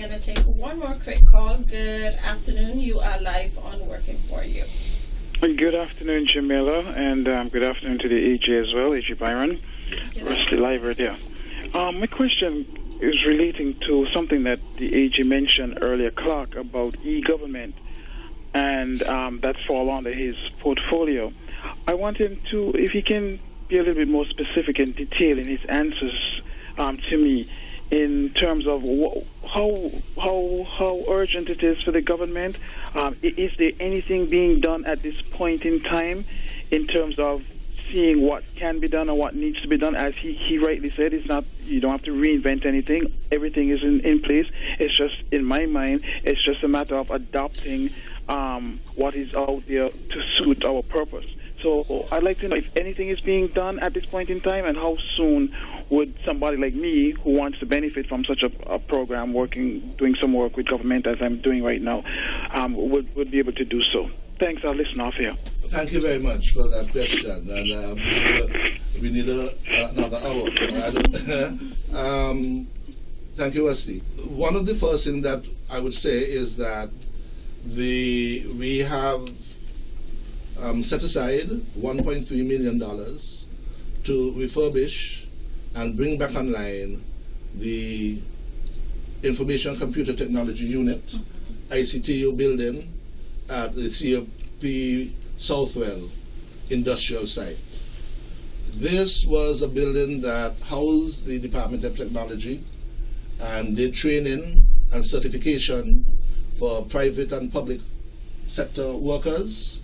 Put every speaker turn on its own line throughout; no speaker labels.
going to take one more quick call. Good afternoon. You are live on Working For You.
Good afternoon, Jamila, and good afternoon to the AG as well, AG Byron. Rusty live right there. My question is relating to something that the AG mentioned earlier, Clark, about e-government, and that fall under his portfolio. I want him to, if he can be a little bit more specific and detailed in his answers to me, in terms of how urgent it is for the government. Is there anything being done at this point in time in terms of seeing what can be done and what needs to be done? As he rightly said, it's not, you don't have to reinvent anything. Everything is in place. It's just, in my mind, it's just a matter of adopting what is out there to suit our purpose. So I'd like to know if anything is being done at this point in time, and how soon would somebody like me, who wants to benefit from such a program, doing some work with government as I'm doing right now, would be able to do so. Thanks. I'll listen off here.
Thank you very much for that question. And we need another hour. Thank you, Wesley. One of the first things that I would say is that we have set aside $1.3 million to refurbish and bring back online the Information Computer Technology Unit, ICTU building at the CFP Southwell industrial site. This was a building that housed the Department of Technology and did training and certification for private and public sector workers.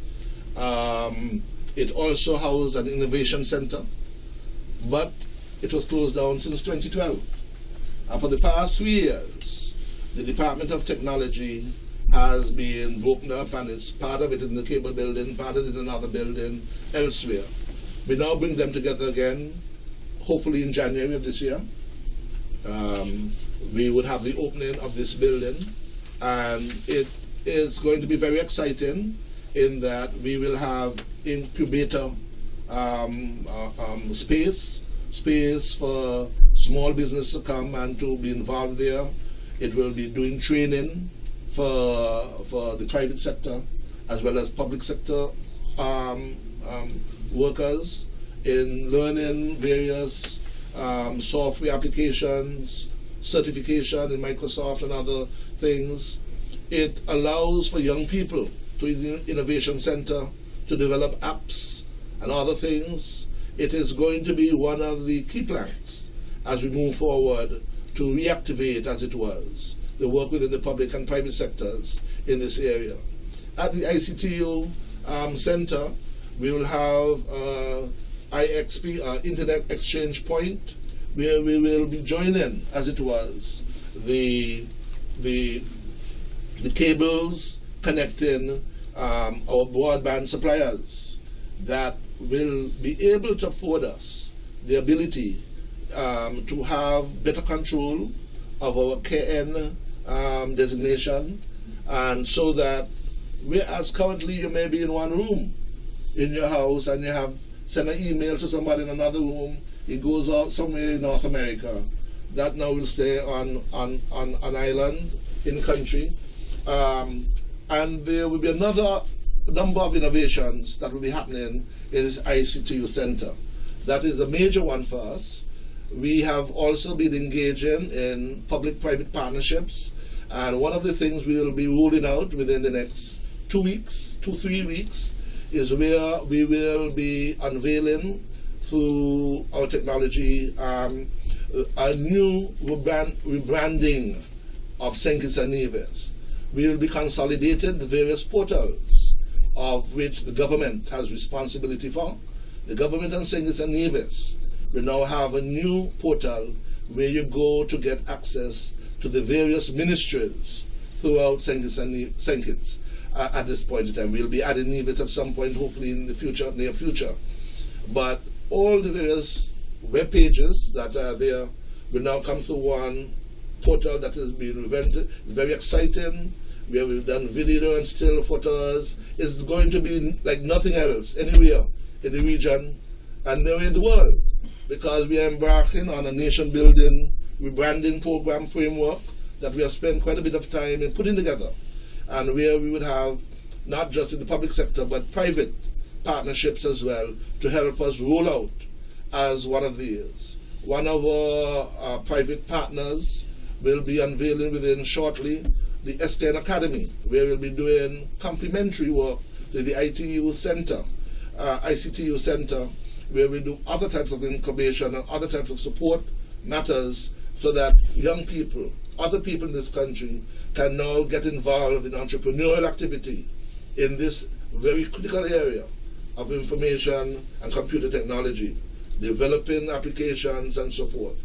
It also housed an innovation center, but it was closed down since 2012. And for the past 3 years, the Department of Technology has been broken up, and it's part of it in the cable building, part of it in another building elsewhere. We now bring them together again, hopefully in January of this year. We would have the opening of this building, and it is going to be very exciting in that we will have incubator space for small business to come and to be involved there. It will be doing training for the private sector as well as public sector workers in learning various software applications, certification in Microsoft and other things. It allows for young people to the Innovation Center to develop apps and other things. It is going to be one of the key planks as we move forward to reactivate, as it was, the work within the public and private sectors in this area. At the ICTU Center, we will have IXP, Internet Exchange Point, where we will be joining, as it was, the cables connecting our broadband suppliers that will be able to afford us the ability to have better control of our KN designation, and so that whereas currently you may be in one room in your house and you have send an email to somebody in another room, it goes out somewhere in North America, that now will stay on an island in country. And there will be another number of innovations that will be happening in this ICTU Center. That is a major one for us. We have also been engaging in public-private partnerships, and one of the things we will be rolling out within the next 3 weeks, is where we will be unveiling through our technology a new rebranding of St. Kitts and Nevis. We will be consolidating the various portals of which the government has responsibility for. The government and St. Kitts and Nevis will now have a new portal where you go to get access to the various ministries throughout St. Kitts at this point in time. We'll be adding Nevis at some point, hopefully in the near future. But all the various web pages that are there will now come through one portal that has been invented. It's very exciting, where we've done video and still photos. It's going to be like nothing else anywhere in the region and nowhere in the world, because we are embarking on a nation building rebranding program framework that we have spent quite a bit of time in putting together, and where we would have not just in the public sector but private partnerships as well to help us roll out as one of these. One of our private partners will be unveiling within shortly the SKN Academy, where we'll be doing complementary work to the ICTU Center, where we do other types of incubation and other types of support matters so that young people, other people in this country, can now get involved in entrepreneurial activity in this very critical area of information and computer technology, developing applications and so forth.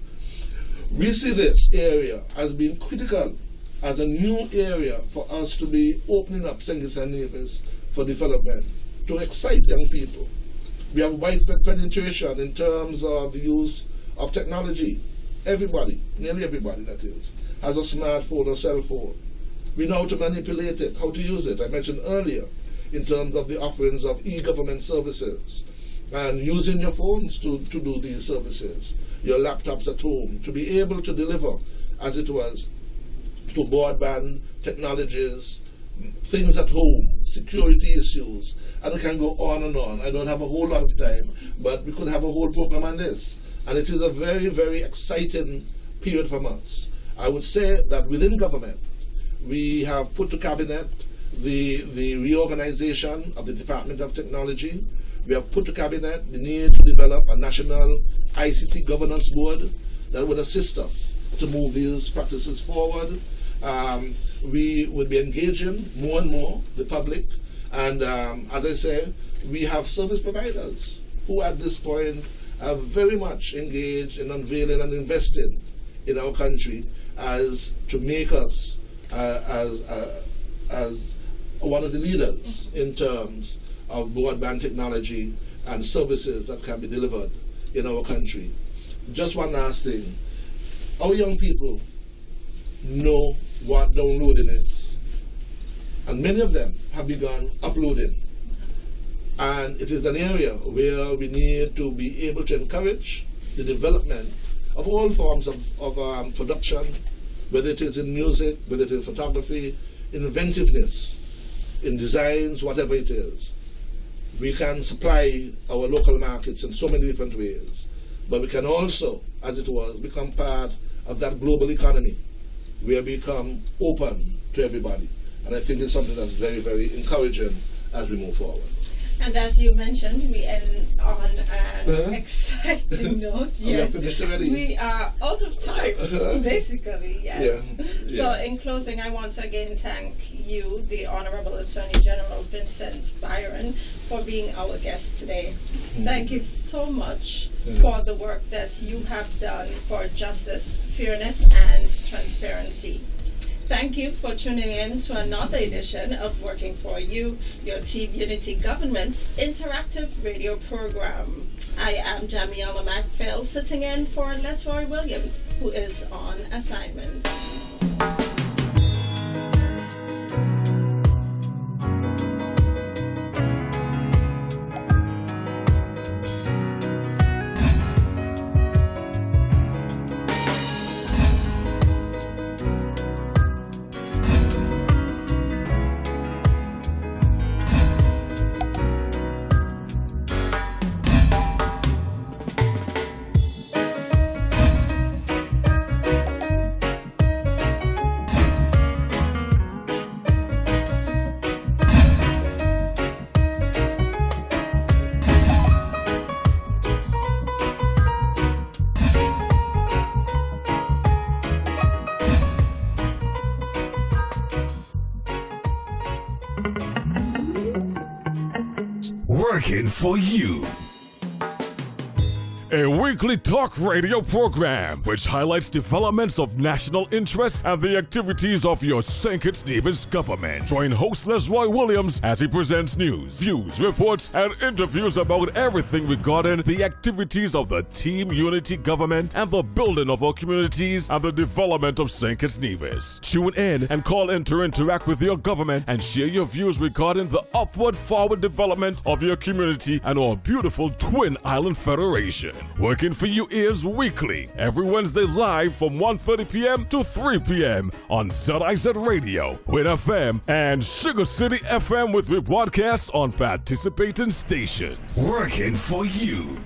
We see this area as being critical, as a new area for us to be opening up St. Kitts and Nevis for development, to excite young people. We have widespread penetration in terms of the use of technology. Everybody, nearly everybody that is, has a smartphone or cell phone. We know how to manipulate it, how to use it. I mentioned earlier in terms of the offerings of e-government services and using your phones to do these services, your laptops at home, to be able to deliver, as it was, to broadband technologies, things at home, security issues, and we can go on and on. I don't have a whole lot of time, but we could have a whole program on this. And it is a very, very exciting period for us. I would say that within government, we have put to cabinet the reorganization of the Department of Technology. We have put to cabinet the need to develop a national ICT governance board that would assist us to move these practices forward. We would be engaging more and more the public, and as I say, we have service providers who at this point are very much engaged in unveiling and investing in our country as to make us as one of the leaders in terms of broadband technology and services that can be delivered in our country. Just one last thing. Our young people know what downloading is, and many of them have begun uploading. And it is an area where we need to be able to encourage the development of all forms of production, whether it is in music, whether it is in photography, in inventiveness, in designs, whatever it is. We can supply our local markets in so many different ways, but we can also, as it was, become part of that global economy where we become open to everybody. And I think it's something that's very, very encouraging as we move forward.
And as you mentioned, we end on an exciting note. Yes, we are out of time, basically. Yes. Yeah. So, in closing, I want to again thank you, the Honorable Attorney General Vincent Byron, for being our guest today. Thank you so much for the work that you have done for justice, fairness, and transparency. Thank you for tuning in to another edition of Working for You, your Team Unity Government's interactive radio program. I am Jamiela McPhail, sitting in for Letoy Williams, who is on assignment.
Working for You. A weekly talk radio program which highlights developments of national interest and the activities of your St. Kitts Nevis government. Join host Lesroy Williams as he presents news, views, reports, and interviews about everything regarding the activities of the Team Unity government and the building of our communities and the development of St. Kitts Nevis. Tune in and call in to interact with your government and share your views regarding the upward forward development of your community and our beautiful Twin Island Federation. station. Working for you ears weekly, every Wednesday live from 1:30 p.m. to 3 p.m. on ZIZ Radio, Win FM, and Sugar City FM with rebroadcast on participating stations. Working for you.